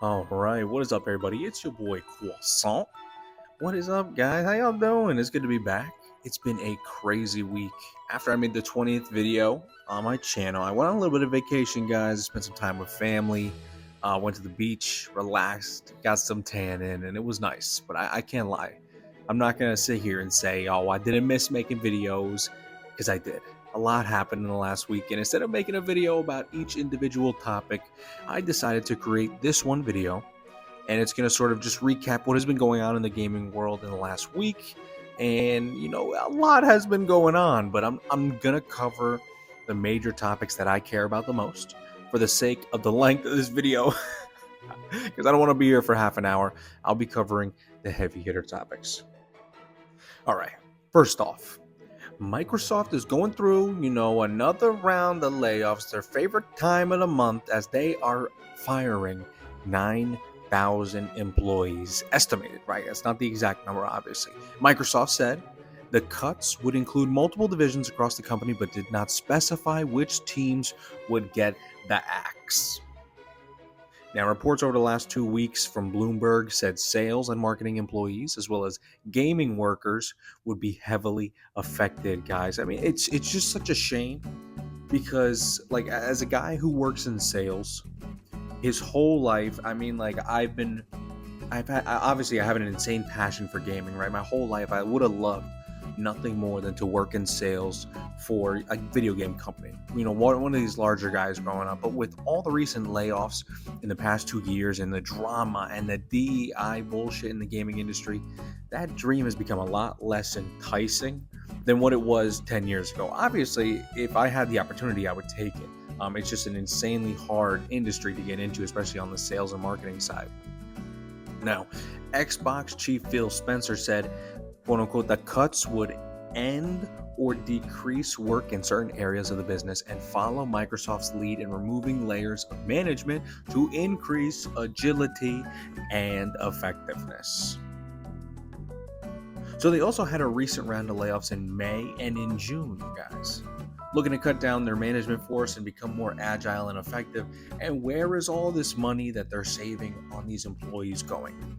All right, what is up, everybody? It's your boy Croissant. What is up, guys? How y'all doing? It's good to be back. It's been a crazy week. After I made the 20th video on my channel, I went on a little bit of vacation, guys. Spent some time with family. Went to the beach, relaxed, got some tan in, and it was nice. But I can't lie. I'm not gonna sit here and say, "Oh, I didn't miss making videos," because I did. A lot happened in the last week, and instead of making a video about each individual topic, I decided to create this one video, and it's going to sort of just recap what has been going on in the gaming world in the last week. And a lot has been going on, but I'm going to cover the major topics that I care about the most for the sake of the length of this video, because I don't want to be here for half an hour. I'll be covering the heavy hitter topics. All right, first off, Microsoft is going through, another round of layoffs, their favorite time of the month, as they are firing 9,000 employees. Estimated, right? It's not the exact number, obviously. Microsoft said the cuts would include multiple divisions across the company, but did not specify which teams would get the axe. Now, reports over the last 2 weeks from Bloomberg said sales and marketing employees, as well as gaming workers, would be heavily affected, guys. I mean, it's just such a shame because, like, as a guy who works in sales, his whole life, I mean, like, obviously, I have an insane passion for gaming, right? My whole life, I would have loved nothing more than to work in sales for a video game company. One of these larger guys growing up. But with all the recent layoffs in the past 2 years and the drama and the DEI bullshit in the gaming industry, that dream has become a lot less enticing than what it was 10 years ago. Obviously, if I had the opportunity, I would take it. It's just an insanely hard industry to get into, especially on the sales and marketing side. Now, Xbox chief Phil Spencer said, quote unquote, the cuts would end or decrease work in certain areas of the business and follow Microsoft's lead in removing layers of management to increase agility and effectiveness. So they also had a recent round of layoffs in May and in June, guys, looking to cut down their management force and become more agile and effective. And where is all this money that they're saving on these employees going?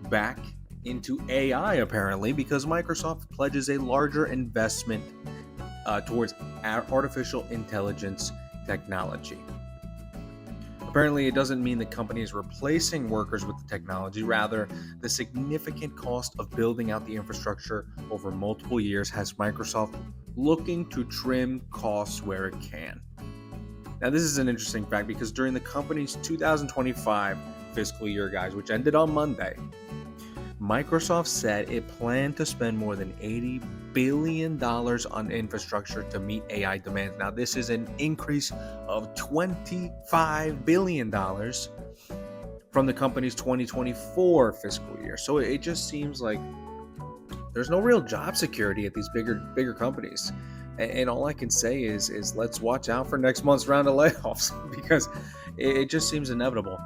Back into AI, apparently, because Microsoft pledges a larger investment towards artificial intelligence technology. Apparently, it doesn't mean the company is replacing workers with the technology. Rather, the significant cost of building out the infrastructure over multiple years has Microsoft looking to trim costs where it can. Now, this is an interesting fact because during the company's 2025 fiscal year, guys, which ended on Monday, Microsoft said it planned to spend more than $80 billion on infrastructure to meet AI demands. Now, this is an increase of $25 billion from the company's 2024 fiscal year. So it just seems like there's no real job security at these bigger companies. And all I can say is let's watch out for next month's round of layoffs because it just seems inevitable,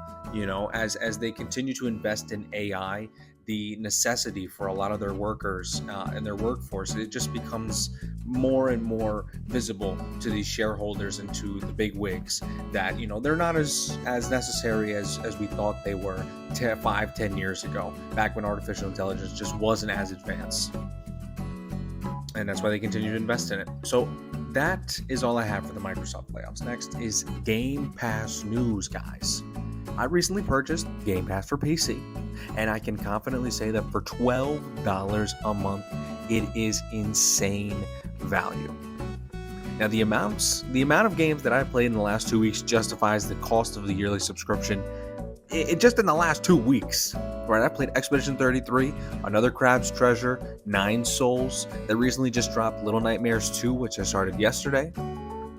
as they continue to invest in AI. The necessity for a lot of their workers and their workforce, it just becomes more and more visible to these shareholders and to the big wigs that, they're not as necessary as we thought they were 5-10 years ago, back when artificial intelligence just wasn't as advanced. And that's why they continue to invest in it. So that is all I have for the Microsoft layoffs. Next is Game Pass news, guys. I recently purchased Game Pass for PC, and I can confidently say that for $12 a month, it is insane value. Now, the amount of games that I've played in the last 2 weeks justifies the cost of the yearly subscription. It just in the last 2 weeks, right? I played Expedition 33, Another Crab's Treasure, 9 Souls that recently just dropped, Little Nightmares 2, which I started yesterday,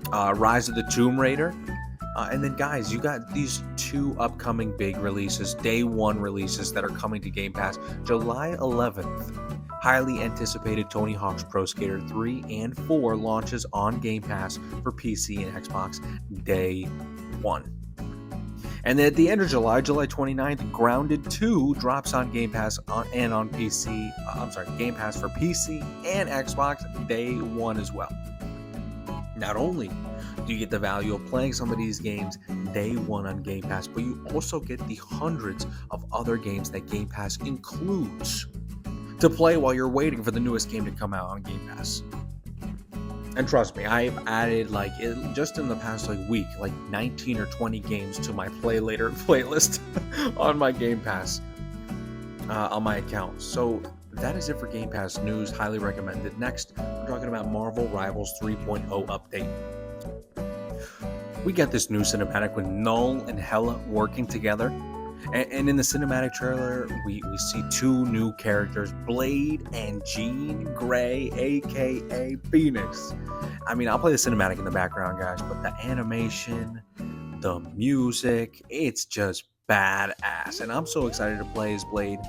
Rise of the Tomb Raider. And then, guys, you got these 2 upcoming big releases, day 1 releases that are coming to Game Pass. July 11th, highly anticipated Tony Hawk's Pro Skater 3 and 4 launches on Game Pass for PC and Xbox day 1. And then at the end of July 29th, Grounded 2 drops on Game Pass and on PC. Game Pass for PC and Xbox day 1 as well. Not only You get the value of playing some of these games day one on Game Pass, but you also get the hundreds of other games that Game Pass includes to play while you're waiting for the newest game to come out on Game Pass. And trust me, I've added just in the past week, 19 or 20 games to my play later playlist on my Game Pass on my account. So that is it for Game Pass news. Highly recommended. Next, we're talking about Marvel Rivals 3.0 update. We got this new cinematic with Null and Hela working together. And in the cinematic trailer, we see two new characters, Blade and Jean Grey, aka Phoenix. I mean, I'll play the cinematic in the background, guys, but the animation, the music, it's just badass. And I'm so excited to play as Blade.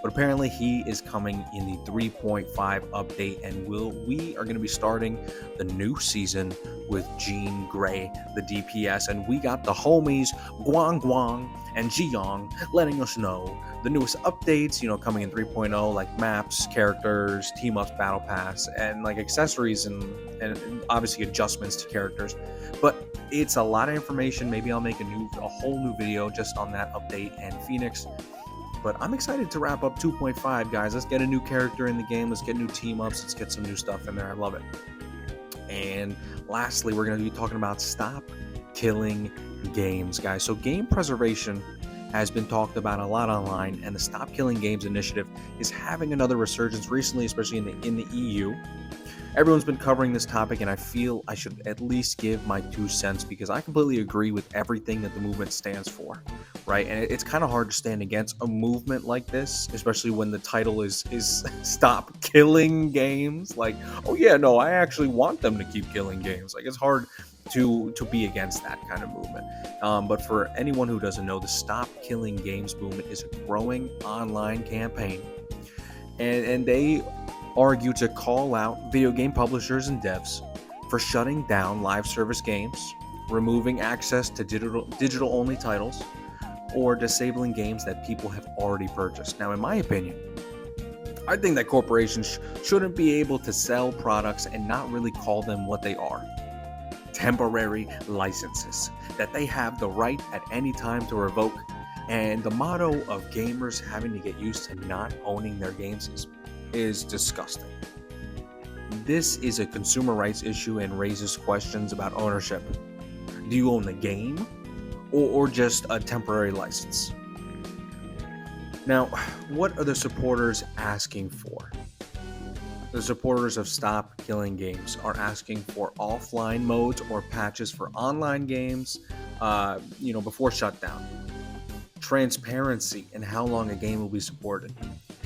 But apparently he is coming in the 3.5 update, and we are going to be starting the new season with Jean Grey, the DPS, and we got the homies Guang Guang and Jiang letting us know the newest updates, coming in 3.0, like maps, characters, team-ups, battle pass, and accessories and obviously adjustments to characters. But it's a lot of information. Maybe I'll make a whole new video just on that update and Phoenix. But I'm excited to wrap up 2.5, guys. Let's get a new character in the game. Let's get new team-ups. Let's get some new stuff in there. I love it. And lastly, we're going to be talking about stop killing games, guys. So game preservation has been talked about a lot online, and the Stop Killing Games initiative is having another resurgence recently, especially in the EU. Everyone's been covering this topic, and I feel I should at least give my 2 cents because I completely agree with everything that the movement stands for, right? And it's kind of hard to stand against a movement like this, especially when the title is Stop Killing Games. Oh yeah, no, I actually want them to keep killing games. It's hard to be against that kind of movement. But for anyone who doesn't know, the Stop Killing Games movement is a growing online campaign, and they argue to call out video game publishers and devs for shutting down live service games, removing access to digital only titles, or disabling games that people have already purchased. Now, in my opinion, I think that corporations shouldn't be able to sell products and not really call them what they are: temporary licenses that they have the right at any time to revoke. And the motto of gamers having to get used to not owning their games is disgusting. This is a consumer rights issue and raises questions about ownership. Do you own the game or just a temporary license? Now, what are the supporters asking for? The supporters of Stop Killing Games are asking for offline modes or patches for online games, before shutdown. Transparency in how long a game will be supported.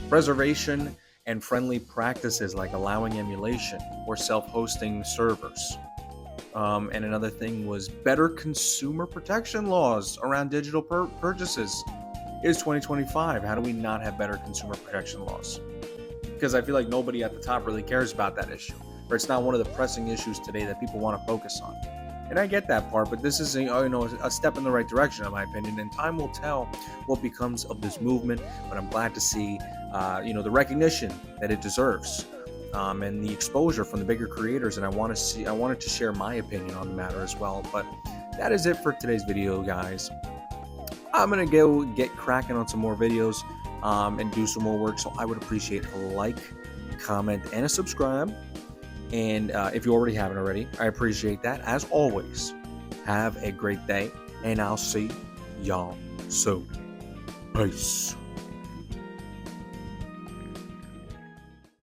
Preservation and friendly practices like allowing emulation or self-hosting servers. And another thing was better consumer protection laws around digital purchases. It's 2025. How do we not have better consumer protection laws? Because I feel like nobody at the top really cares about that issue, or it's not one of the pressing issues today that people want to focus on. And I get that part, but this is a step in the right direction, in my opinion, and time will tell what becomes of this movement. But I'm glad to see the recognition that it deserves, and the exposure from the bigger creators. And I wanted to share my opinion on the matter as well. But that is it for today's video, guys. I'm gonna go get cracking on some more videos and do some more work. So I would appreciate a like, comment, and a subscribe. And if you already haven't already, I appreciate that. As always, have a great day, and I'll see y'all soon. Peace.